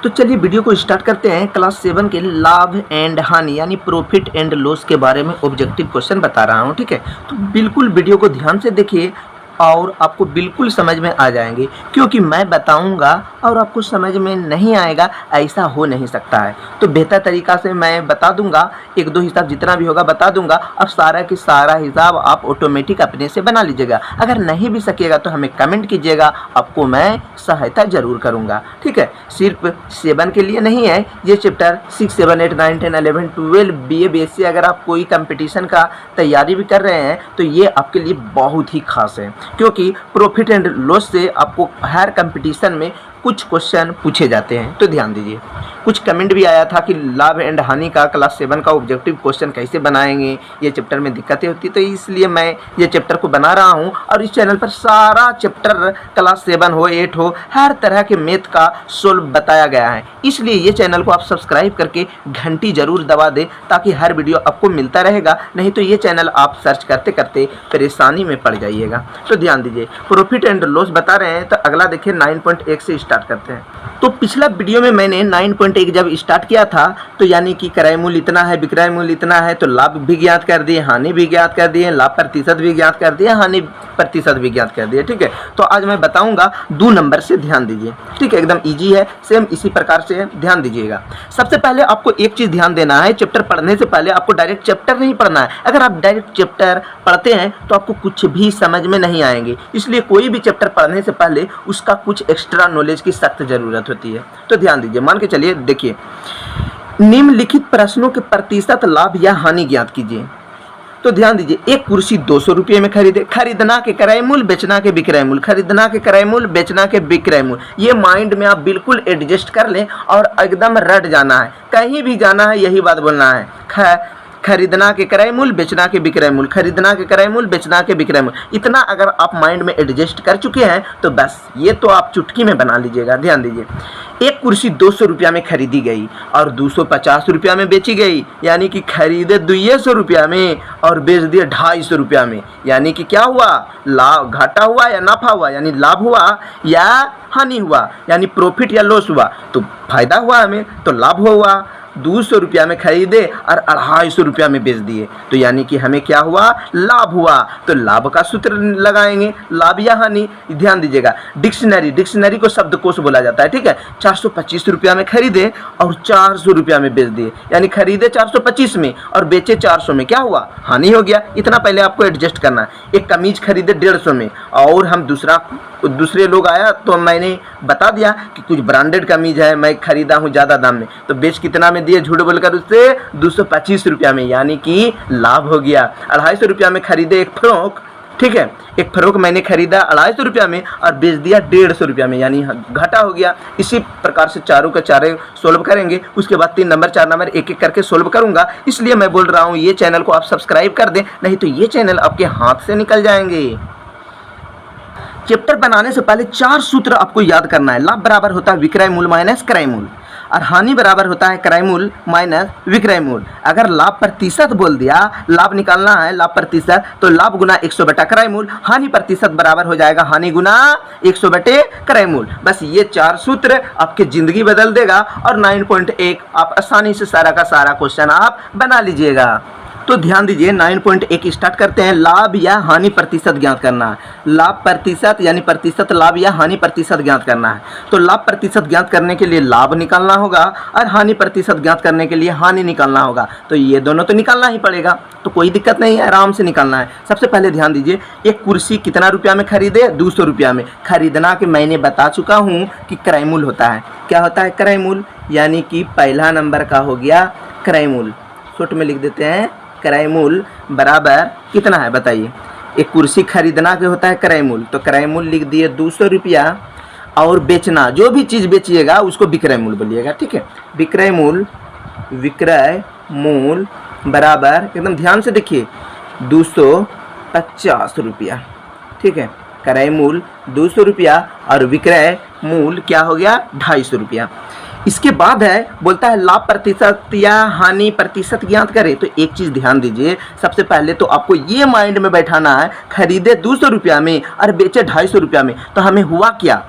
तो चलिए वीडियो को स्टार्ट करते हैं। क्लास 7 के लाभ एंड हानि यानी प्रॉफिट एंड लॉस के बारे में ऑब्जेक्टिव क्वेश्चन बता रहा हूं, ठीक है। तो बिल्कुल वीडियो को ध्यान से देखिए और आपको बिल्कुल समझ में आ जाएंगे, क्योंकि मैं बताऊंगा और आपको समझ में नहीं आएगा ऐसा हो नहीं सकता है। तो बेहतर तरीक़ा से मैं बता दूंगा, एक दो हिसाब जितना भी होगा बता दूंगा। अब सारा की सारा हिसाब आप ऑटोमेटिक अपने से बना लीजिएगा। अगर नहीं भी सकेगा तो हमें कमेंट कीजिएगा, आपको मैं सहायता ज़रूर करूँगा, ठीक है। सिर्फ 7 के लिए नहीं है ये चैप्टर, 6, 7, 8, 9, 10, 11, 12 BA BSc अगर आप कोई कंपटीशन का तैयारी भी कर रहे हैं तो ये आपके लिए बहुत ही खास है, क्योंकि प्रॉफिट एंड लॉस से आपको हर कंपटीशन में कुछ क्वेश्चन पूछे जाते हैं। तो ध्यान दीजिए, कुछ कमेंट भी आया था कि लाभ एंड हानि का क्लास 7 का ऑब्जेक्टिव क्वेश्चन कैसे बनाएंगे, ये चैप्टर में दिक्कतें होती, तो इसलिए मैं ये चैप्टर को बना रहा हूँ। और इस चैनल पर सारा चैप्टर क्लास 7 हो 8 हो हर तरह के मैथ का सोल्व बताया गया है। इसलिए ये चैनल को आप सब्सक्राइब करके घंटी ज़रूर दबा दें ताकि हर वीडियो आपको मिलता रहेगा, नहीं तो ये चैनल आप सर्च करते करते परेशानी में पड़ जाइएगा। तो ध्यान दीजिए, प्रॉफिट एंड लॉस बता रहे हैं। तो अगला देखिए 9.1 से स्टार्ट करते हैं। तो पिछला वीडियो में मैंने 9.1 जब स्टार्ट किया था तो यानी कि क्रय मूल्य इतना है, विक्रय मूल्य इतना है, तो लाभ भी ज्ञात कर दिए, हानि भी ज्ञात कर दिए, लाभ प्रतिशत भी ज्ञात कर दिए, हानि प्रतिशत भी ज्ञात कर दिए, ठीक है। तो आज मैं बताऊंगा 2 नंबर से, ध्यान दीजिए, ठीक है। एकदम इजी है, सेम इसी प्रकार से ध्यान दीजिएगा। सबसे पहले आपको एक चीज़ ध्यान देना है, चैप्टर पढ़ने से पहले आपको डायरेक्ट चैप्टर नहीं पढ़ना है। अगर आप डायरेक्ट चैप्टर पढ़ते हैं तो आपको कुछ भी समझ में नहीं आएंगे, इसलिए कोई भी चैप्टर पढ़ने से पहले उसका कुछ एक्स्ट्रा नॉलेज की सख्त ज़रूरत होती है। तो ध्यान दीजिए, मान के चलिए, देखिए, निम्नलिखित प्रश्नों के प्रतिशत लाभ या हानि ज्ञात कीजिए। तो ध्यान दीजिए, एक कुर्सी 200 रुपये में खरीदे, खरीदना के क्रय मूल्य, बेचना के विक्रय मूल्य, खरीदना के क्रय मूल्य, बेचना के विक्रय मूल्य। ये माइंड में आप बिल्कुल एडजस्ट कर लें और एकदम रट जाना है, कहीं भी जाना है यही बात बोलना है। खरीदना के क्रय मूल्य, बेचना के विक्रय मूल्य, खरीदना के क्रय मूल्य, बेचना के विक्रय मूल्य। इतना अगर आप माइंड में एडजस्ट कर चुके हैं तो बस ये तो आप चुटकी में बना लीजिएगा। ध्यान दीजिए, एक कुर्सी 200 रुपया में खरीदी गई और 250 रुपया में बेची गई, यानी कि खरीदे 200 रुपया में और बेच दिए 250 रुपया में, यानी कि क्या हुआ, लाभ घाटा हुआ या नफा हुआ, यानी लाभ हुआ या हानि हुआ, यानी प्रॉफिट या लॉस हुआ। तो फायदा हुआ हमें, तो लाभ हुआ। 200 रुपया में खरीदे और 250 रुपया में बेच दिए, तो यानी कि हमें क्या हुआ, लाभ हुआ। तो लाभ का सूत्र लगाएंगे, लाभ या हानि। ध्यान दीजिएगा, डिक्शनरी को शब्दकोश बोला जाता है, ठीक है। 425 रुपया में खरीदे और 400 रुपया में बेच दिए, यानी खरीदे 425 में और बेचे 400 में, क्या हुआ, हानि हो गया। इतना पहले आपको एडजस्ट करना है। एक कमीज खरीदे 150 में और हम दूसरे लोग आया तो मैंने बता दिया कि कुछ ब्रांडेड कमीज है, मैं खरीदा हूँ ज़्यादा दाम में, तो बेच कितना में दिए, झूठ बोलकर उससे 225 रुपया में, यानी कि लाभ हो गया। 250 रुपया में खरीदे एक फ्रॉक, ठीक है, एक फ्रॉक मैंने खरीदा 250 रुपया में और बेच दिया 150 रुपया में, यानी घाटा हो गया। इसी प्रकार से चारों का चारे सोल्व करेंगे, उसके बाद 3 नंबर 4 नंबर एक एक करके सोल्व करूंगा। इसलिए मैं बोल रहा हूँ ये चैनल को आप सब्सक्राइब कर दें, नहीं तो ये चैनल आपके हाथ से निकल जाएंगे। चैप्टर बनाने से पहले 4 सूत्र आपको याद करना है। लाभ बराबर होता है विक्रय मूल्य माइनस क्रय मूल्य, और हानि बराबर होता है क्रय मूल्य माइनस विक्रय मूल्य। अगर लाभ प्रतिशत बोल दिया, लाभ निकालना है लाभ प्रतिशत, तो लाभ गुना 100 बटा क्रय मूल्य, हानि प्रतिशत बराबर हो जाएगा हानि गुना 100 बटे क्रय मूल्य। बस ये 4 सूत्र आपकी जिंदगी बदल देगा और 9.1 आप आसानी से सारा का सारा क्वेश्चन आप बना लीजिएगा। तो ध्यान दीजिए, 9.1 स्टार्ट करते हैं। लाभ या हानि प्रतिशत ज्ञात करना है। लाभ प्रतिशत यानी प्रतिशत लाभ या हानि प्रतिशत ज्ञात करना है। तो लाभ प्रतिशत ज्ञात करने के लिए लाभ निकालना होगा और हानि प्रतिशत ज्ञात करने के लिए हानि निकालना होगा। तो ये दोनों तो निकालना ही पड़ेगा, तो कोई दिक्कत नहीं है, आराम से निकालना है। सबसे पहले ध्यान दीजिए, एक कुर्सी कितना रुपया में खरीदे, 200 रुपया में। खरीदना के मैंने बता चुका हूँ कि क्रय मूल्य होता है। क्या होता है क्रय मूल्य, यानी कि पहला नंबर का हो गया क्रय मूल्य। शॉर्ट में लिख देते हैं, क्रय मूल्य बराबर कितना है बताइए। एक कुर्सी खरीदना के होता है क्रय मूल्य, तो क्रय मूल्य लिख दिए 200 रुपया, और बेचना जो भी चीज़ बेचिएगा उसको विक्रय मूल्य बोलिएगा, ठीक है। विक्रय मूल्य बराबर, एकदम ध्यान से देखिए, 250 रुपया, ठीक है। क्रय मूल्य 200 रुपया और विक्रय मूल्य क्या हो गया, 250 रुपया। इसके बाद है, बोलता है लाभ प्रतिशत या हानि प्रतिशत ज्ञात करें। तो एक चीज़ ध्यान दीजिए, सबसे पहले तो आपको ये माइंड में बैठाना है, खरीदे 200 रुपया में और बेचे 250 रुपया में, तो हमें हुआ क्या,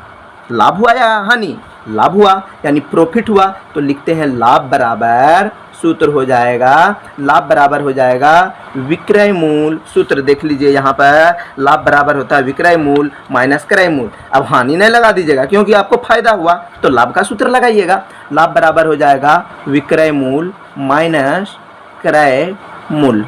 लाभ हुआ या हानि, लाभ हुआ यानी प्रॉफिट हुआ, तो लिखते हैं लाभ बराबर, सूत्र हो जाएगा, लाभ बराबर हो जाएगा विक्रय मूल, सूत्र देख लीजिए यहाँ पर लाभ बराबर होता है विक्रय मूल माइनस क्रय मूल। अब हानि नहीं लगा दीजिएगा क्योंकि आपको फायदा हुआ, तो लाभ का सूत्र लगाइएगा, लाभ बराबर हो जाएगा विक्रय मूल माइनस क्रय मूल।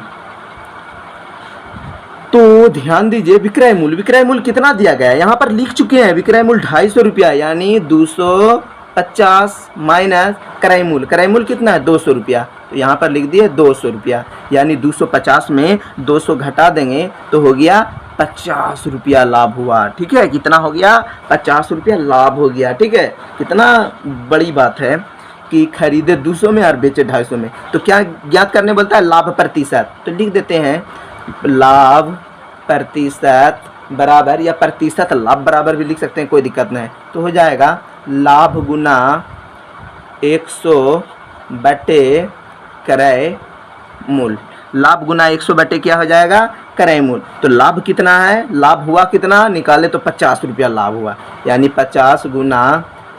तो ध्यान दीजिए विक्रय मूल कितना दिया गया है, यहाँ पर लिख चुके हैं विक्रय मूल 250 रुपया यानी 250 माइनस क्रय मूल कितना है 200 रुपया, तो यहाँ पर लिख दिए 200 रुपया यानी 250 में 200 घटा देंगे तो हो गया 50 रुपया लाभ हुआ। ठीक है, कितना हो गया 50 रुपया लाभ हो गया। ठीक है, कितना बड़ी बात है कि खरीदे 200 में और बेचे 250 में, तो क्या ज्ञात करने बोलता है लाभ प्रतिशत, तो लिख देते हैं लाभ प्रतिशत बराबर, या प्रतिशत लाभ बराबर भी लिख सकते हैं, कोई दिक्कत नहीं, तो हो जाएगा लाभ गुना 100 बटे क्रय मूल। लाभ गुना 100 बटे क्या हो जाएगा क्रय मूल। तो लाभ कितना है, लाभ हुआ कितना निकाले तो 50 रुपया लाभ हुआ, यानी 50 गुना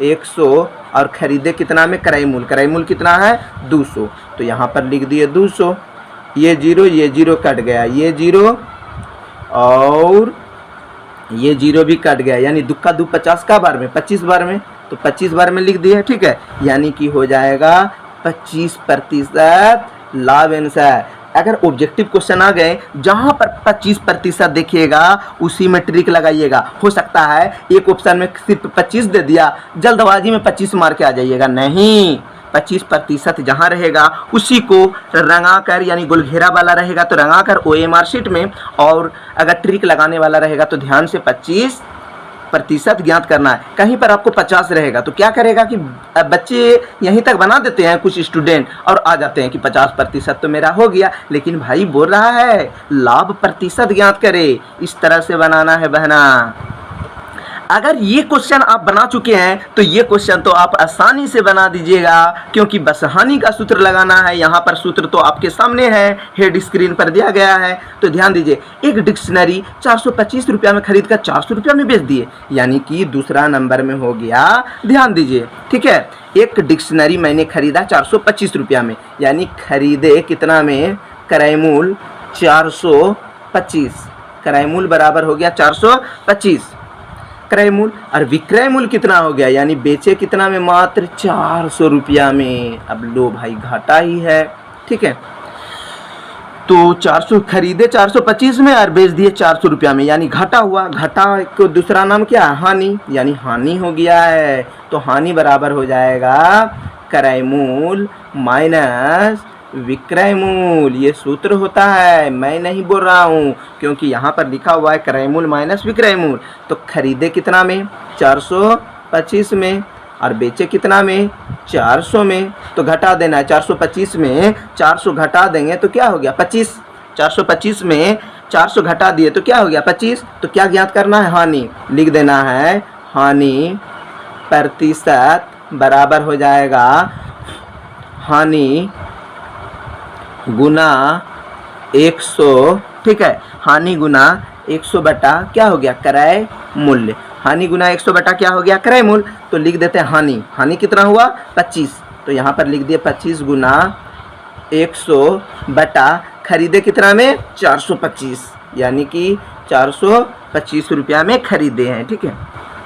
100 और खरीदे कितना में क्रय मूल कितना है 200, तो यहाँ पर लिख दिए 200, ये जीरो कट गया, ये जीरो और ये जीरो भी कट गया, यानी दुक्का 2 50 का बार में 25 बार में, तो 25 बार में लिख दिए। ठीक है, यानी कि हो जाएगा 25% लाभ आंसर। अगर ऑब्जेक्टिव क्वेश्चन आ गए जहां पर 25% देखिएगा उसी में ट्रिक लगाइएगा। हो सकता है एक ऑप्शन में सिर्फ 25 दे दिया, जल्दबाजी में 25 मार के आ जाइएगा, नहीं, 25% जहाँ रहेगा उसी को रंगा कर, यानी गोलघेरा वाला रहेगा तो रंगा कर OMR शीट में, और अगर ट्रिक लगाने वाला रहेगा तो ध्यान से 25% ज्ञात करना है। कहीं पर आपको 50 रहेगा तो क्या करेगा कि बच्चे यहीं तक बना देते हैं कुछ स्टूडेंट और आ जाते हैं कि 50% तो मेरा हो गया, लेकिन भाई बोल रहा है लाभ प्रतिशत ज्ञात करे, इस तरह से बनाना है बहना। अगर ये क्वेश्चन आप बना चुके हैं तो ये क्वेश्चन तो आप आसानी से बना दीजिएगा, क्योंकि बस हानि का सूत्र लगाना है। यहाँ पर सूत्र तो आपके सामने है, हेड स्क्रीन पर दिया गया है। तो ध्यान दीजिए, एक डिक्शनरी 425 रुपया में खरीद कर 400 रुपया में बेच दिए, यानी कि दूसरा नंबर में हो गया। ध्यान दीजिए, ठीक है, एक डिक्शनरी मैंने खरीदा 425 रुपया में, यानी खरीदे कितना में क्रय मूल 425, क्रय मूल बराबर हो गया 425 क्रय मूल, और विक्रय मूल कितना हो गया, यानी बेचे कितना में मात्र 400 रुपया में। अब लो भाई घाटा ही है। ठीक है, तो 400 खरीदे 425 में और बेच दिए 400 रुपया में, यानी घाटा हुआ। घाटा को दूसरा नाम क्या है हानि, यानी हानि हो गया है। तो हानि बराबर हो जाएगा क्रय मूल माइनस विक्रय मूल, ये सूत्र होता है, मैं नहीं बोल रहा हूँ, क्योंकि यहाँ पर लिखा हुआ है क्रय मूल माइनस विक्रय मूल। तो खरीदे कितना में 425 में और बेचे कितना में 400 में, तो घटा देना है। 425 में 400 घटा देंगे तो क्या हो गया 25, 425 में 400 घटा दिए तो क्या हो गया 25। तो क्या ज्ञात करना है हानि, लिख देना है हानि प्रतिशत बराबर हो जाएगा हानि गुना 100। ठीक है, हानि गुना 100 बटा क्या हो गया क्रय मूल्य, हानि गुना 100 बटा क्या हो गया क्रय मूल्य। तो लिख देते हैं हानि कितना हुआ 25, तो यहाँ पर लिख दिए 25 गुना 100 बटा खरीदे कितना में 425, यानी कि 425 रुपया में खरीदे हैं। ठीक है,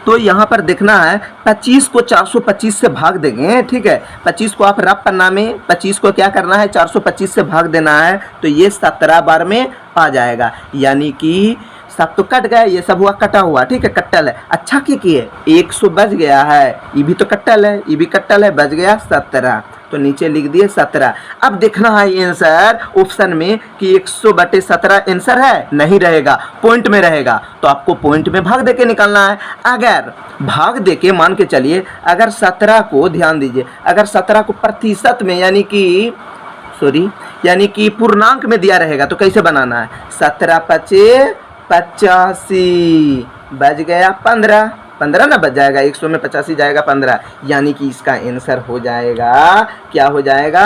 तो यहाँ पर देखना है 25 को 425 से भाग देंगे। ठीक है, 25 को आप रफ पन्ना में 25 को क्या करना है 425 से भाग देना है, तो ये 17 बार में आ जाएगा, यानी कि सब तो कट गया, ये सब हुआ कटा हुआ। ठीक है, कट्टल है। अच्छा क्या किए 100 बच गया है, ये भी तो कट्टल है, ये भी कट्टल है, बच गया 17, तो नीचे लिख दिए 17। अब देखना है आंसर ऑप्शन में कि 100 बटे 17 आंसर है, नहीं रहेगा, पॉइंट में रहेगा, तो आपको पॉइंट में भाग देके निकालना है। अगर भाग देके मान के चलिए, अगर 17 को ध्यान दीजिए, अगर 17 को प्रतिशत में यानी कि पूर्णांक में दिया रहेगा तो कैसे बनाना है 17 पचे 85 बच गया 15 ना बच जाएगा, 100 में 85 जाएगा 15, यानी कि इसका आंसर हो जाएगा क्या हो जाएगा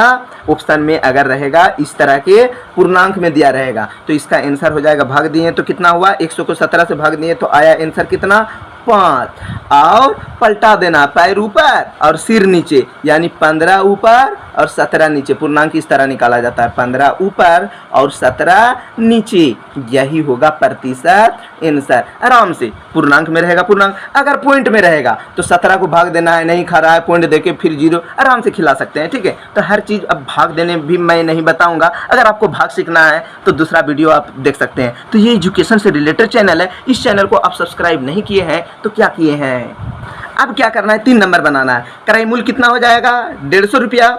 ऑप्शन में अगर रहेगा इस तरह के पूर्णांक में दिया रहेगा तो इसका आंसर हो जाएगा। भाग दिए तो कितना हुआ 100 को 17 से भाग दिए तो आया आंसर कितना 5 और पलटा देना, पैर ऊपर और सिर नीचे, यानी 15 ऊपर और 17 नीचे। पूर्णांक इस तरह निकाला जाता है, 15 ऊपर और 17 नीचे। यही होगा प्रतिशत आंसर। आराम से पूर्णांक में रहेगा पूर्णांक, अगर पॉइंट में रहेगा तो 17 को भाग देना है, नहीं खा रहा है पॉइंट देके फिर 0, आराम से खिला सकते हैं। ठीक है, तो हर चीज़ अब भाग देने भी मैं नहीं बताऊंगा। अगर आपको भाग सीखना है तो दूसरा वीडियो आप देख सकते हैं। तो ये एजुकेशन से रिलेटेड चैनल है, इस चैनल को आप सब्सक्राइब नहीं किए हैं तो क्या किए हैं। अब क्या करना है, 3 नंबर बनाना है। क्रय मूल्य कितना हो जाएगा, 150 रुपया,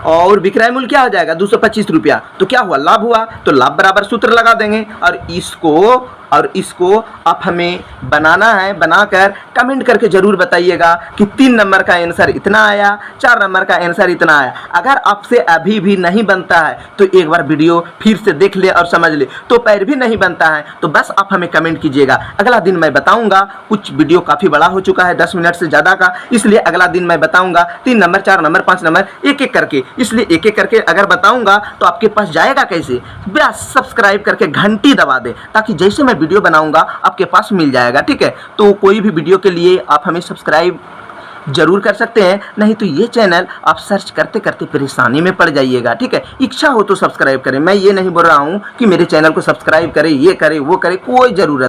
और विक्रय मूल्य क्या हो जाएगा, 225 रुपया। तो क्या हुआ, लाभ हुआ, तो लाभ बराबर सूत्र लगा देंगे और इसको आप हमें बनाना है। बनाकर कमेंट करके जरूर बताइएगा कि 3 नंबर का आंसर इतना आया, 4 नंबर का आंसर इतना आया। अगर आपसे अभी भी नहीं बनता है तो एक बार वीडियो फिर से देख ले और समझ ले। तो पैर भी नहीं बनता है तो बस आप हमें कमेंट कीजिएगा, अगला दिन मैं बताऊंगा। कुछ वीडियो काफ़ी बड़ा हो चुका है, 10 मिनट से ज़्यादा का, इसलिए अगला दिन मैं बताऊंगा 3 नंबर, 4 नंबर, 5 नंबर, एक एक करके। इसलिए एक एक करके अगर बताऊंगा तो आपके पास जाएगा कैसे, बस सब्सक्राइब करके घंटी दबा दे, ताकि जैसे मैं वीडियो बनाऊंगा आपके पास मिल जाएगा। ठीक है, तो कोई भी वीडियो के लिए आप हमें सब्सक्राइब जरूर कर सकते हैं, नहीं तो ये चैनल आप सर्च करते करते परेशानी में पड़ जाइएगा। ठीक है, इच्छा हो तो सब्सक्राइब करें, मैं ये नहीं बोल रहा हूँ कि मेरे चैनल को सब्सक्राइब करें, ये करें वो करें, कोई ज़रूरत